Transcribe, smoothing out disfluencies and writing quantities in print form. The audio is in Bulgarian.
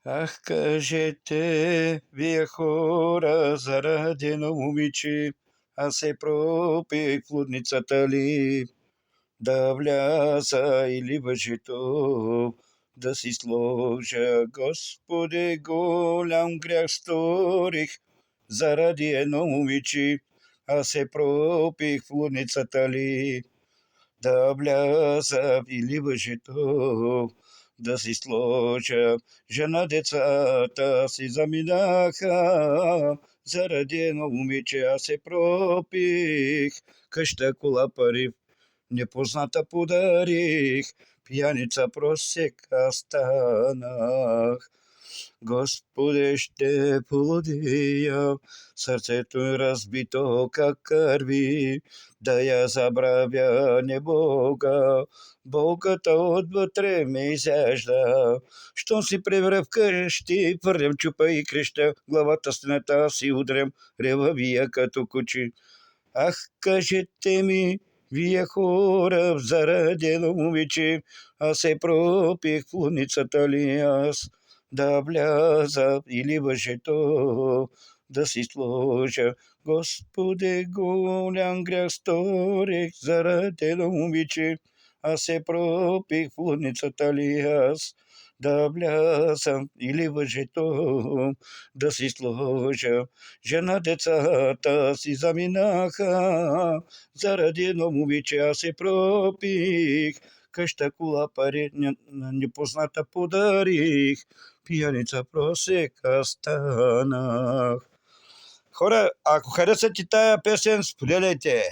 Ах, кажете, вие хора, заради едно момиче, аз се пропих в лудницата ли, да вляза или въжето, да си сложа. Господи, голям грях сторих, заради едно момиче, аз се пропих в лудницата ли, да вляза или въжето, да си сложа. Жена, децата си заминаха, заради едно момиче аз се пропих. Къща, кола, пари, непозната подарих, пияница просека станах. Господи, ще полудея, сърцето е разбито как кърви, да я забравя не Бога, болката отвътре ме изяжда. Щом си превря вкъщи, върнем чупа и креща, главата стената си удрям, рева вия като кучи. Ах, кажете ми, вие хора, заради едно момиче, аз се пропих в лудницата ли аз, да вляза или въжето, да си сложа. Господи, голям грях сторих, заради едно момиче, аз се пропих в лудницата ли аз, да вляза или въжето, да си сложа. Жена, децата си заминаха, заради едно момиче аз се пропих. Къща, кола, пари на непозната подарих, пияница просека станах. Хора, ако харесате тая песен, споделяйте.